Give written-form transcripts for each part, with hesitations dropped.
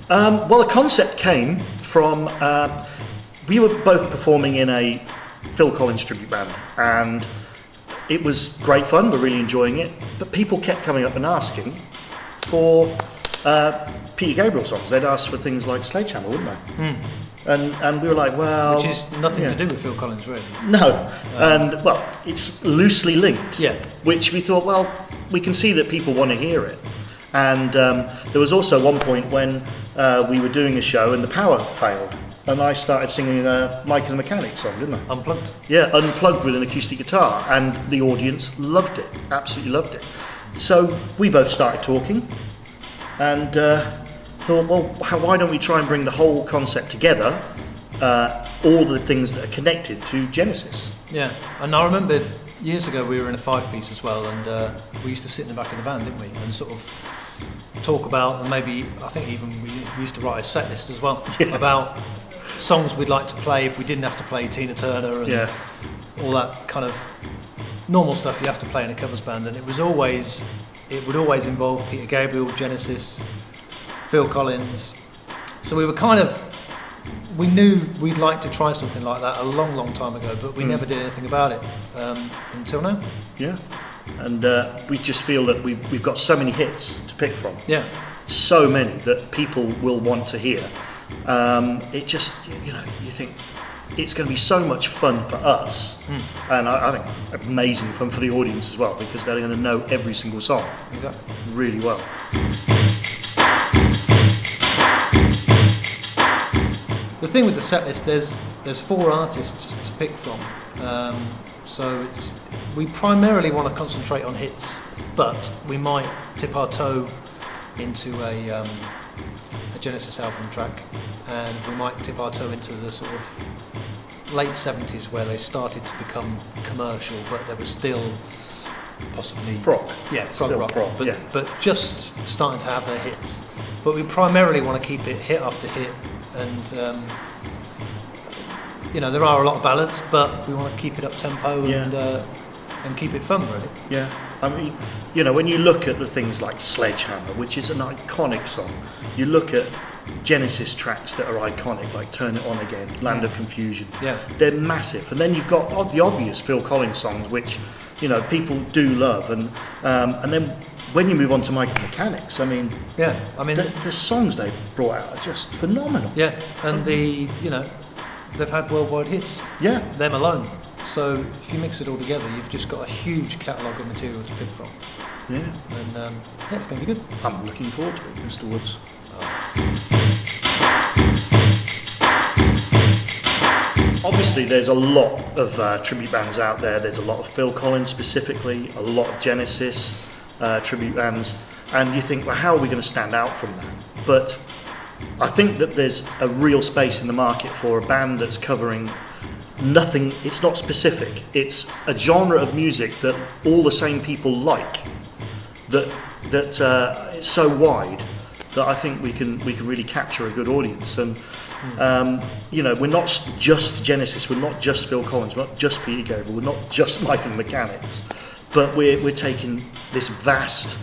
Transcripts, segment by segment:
Well, the concept came from, we were both performing in a Phil Collins tribute band, and it was great fun, we're really enjoying it, but people kept coming up and asking for Peter Gabriel songs. They'd ask for things like Sledgehammer, wouldn't they? And we were like, well... Which is nothing to do with Phil Collins, really. No, and, well, it's loosely linked. Yeah. Which we thought, well, we can see that people want to hear it. And there was also one point when we were doing a show and the power failed. And I started singing Mike and the Mechanic song, didn't I? Unplugged. Yeah, unplugged with an acoustic guitar. And the audience loved it, absolutely loved it. So we both started talking and thought, well, why don't we try and bring the whole concept together, all the things that are connected to Genesis. Yeah, and I remember years ago we were in a 5-piece as well, and we used to sit in the back of the van, didn't we, and sort of talk about, and maybe, I think even we used to write a set list as well, about songs we'd like to play if we didn't have to play Tina Turner and all that kind of normal stuff you have to play in a covers band, and it would always involve Peter Gabriel, Genesis, Phil Collins. So we knew we'd like to try something like that a long time ago, but we never did anything about it until now. Yeah, and we just feel that we've got so many hits to pick from. Yeah, so many that people will want to hear. It just, you think it's going to be so much fun for us, and I think amazing fun for the audience as well, because they're going to know every single song really well. The thing with the set list, there's 4 artists to pick from, so we primarily want to concentrate on hits, but we might tip our toe into a Genesis album track, and we might tip our toe into the sort of late 70s where they started to become commercial, but there was still possibly prog. Yeah, prog rock, prog, but just starting to have their hits. But we primarily want to keep it hit after hit, and there are a lot of ballads, but we want to keep it up tempo and keep it fun, really. Yeah, I mean, when you look at the things like Sledgehammer, which is an iconic song, you look at Genesis tracks that are iconic, like Turn It On Again, Land of Confusion. Yeah, they're massive, and then you've got the obvious Phil Collins songs, which people do love, and then when you move on to Mike and Mechanics, the songs they've brought out are just phenomenal. Yeah, and they've had worldwide hits. Yeah, them alone. So if you mix it all together, you've just got a huge catalogue of material to pick from. Yeah, and it's going to be good. I'm looking forward to it, Mr. Woods. Obviously, there's a lot of tribute bands out there. There's a lot of Phil Collins specifically, a lot of Genesis tribute bands, and you think, well, how are we going to stand out from that? But I think that there's a real space in the market for a band that's covering nothing. It's not specific. It's a genre of music that all the same people like. That it's so wide that I think we can really capture a good audience. And we're not just Genesis. We're not just Phil Collins. We're not just Peter Gabriel. We're not just Mike and the Mechanics. But we're taking this vast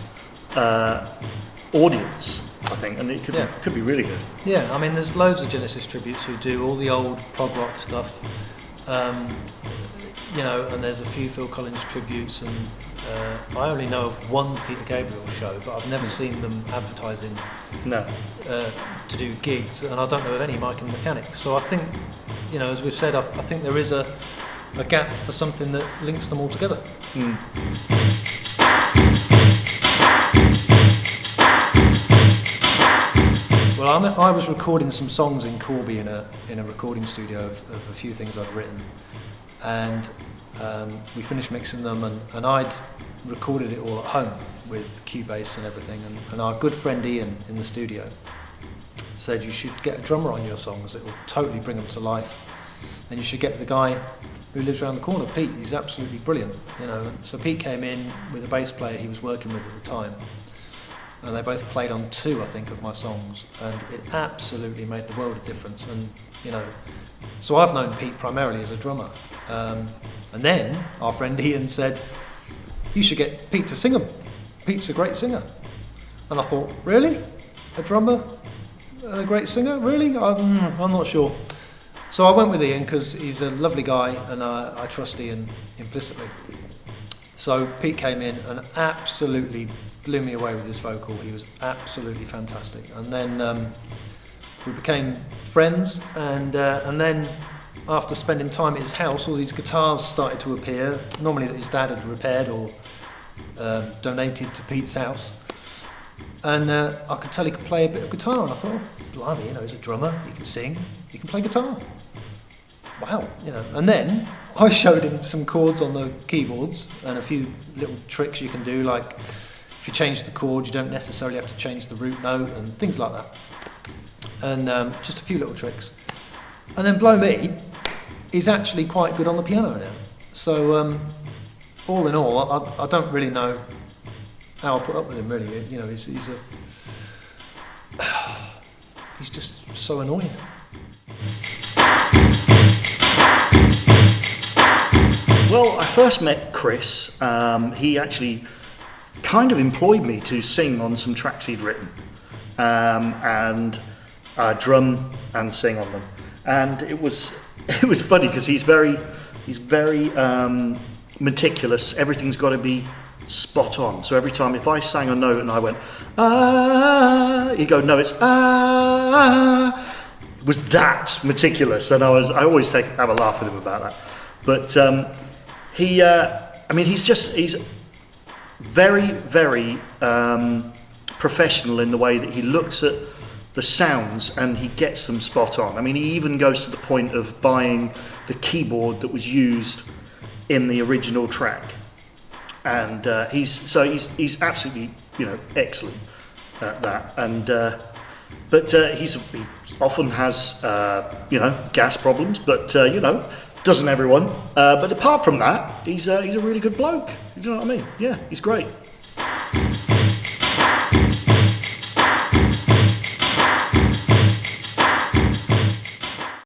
audience, I think, and it could be really good. Yeah, I mean, there's loads of Genesis tributes who do all the old prog rock stuff, and there's a few Phil Collins tributes, and I only know of one Peter Gabriel show, but I've never seen them advertising to do gigs, and I don't know of any Mike and Mechanics. So I think, as we've said, I think there is a gap for something that links them all together. Well, I was recording some songs in Corby in a recording studio of a few things I'd written, and we finished mixing them, and I'd recorded it all at home with Cubase and everything, and our good friend Ian in the studio said, you should get a drummer on your songs, it will totally bring them to life, and you should get the guy who lives around the corner, Pete. He's absolutely brilliant, So Pete came in with a bass player he was working with at the time, and they both played on 2, I think, of my songs, and it absolutely made the world of difference. And so I've known Pete primarily as a drummer, and then our friend Ian said, you should get Pete to sing them. Pete's a great singer. And I thought, really? A drummer? a great singer, really? I'm not sure. So I went with Ian because he's a lovely guy and I trust Ian implicitly. So Pete came in and absolutely blew me away with his vocal. He was absolutely fantastic. And then we became friends, and then after spending time at his house, all these guitars started to appear, normally that his dad had repaired or donated to Pete's house. And I could tell he could play a bit of guitar, and I thought, blimey, he's a drummer, he can sing, he can play guitar. Wow, And then I showed him some chords on the keyboards and a few little tricks you can do, like if you change the chord, you don't necessarily have to change the root note and things like that. And just a few little tricks. And then blow me, he's actually quite good on the piano now. So all in all, I don't really know how I put up with him, really. He's just so annoying. Well, I first met Chris. He actually kind of employed me to sing on some tracks he'd written, and drum and sing on them. And it was funny because he's very meticulous. Everything's got to be spot on. So every time if I sang a note and I went he'd go, no, it's It was that meticulous, and I always have a laugh at him about that. But he's very, very professional in the way that he looks at the sounds and he gets them spot on. I mean, he even goes to the point of buying the keyboard that was used in the original track, and he's absolutely excellent at that. And but he often has gas problems, but doesn't everyone? But apart from that, he's a really good bloke. You know what I mean? Yeah, he's great.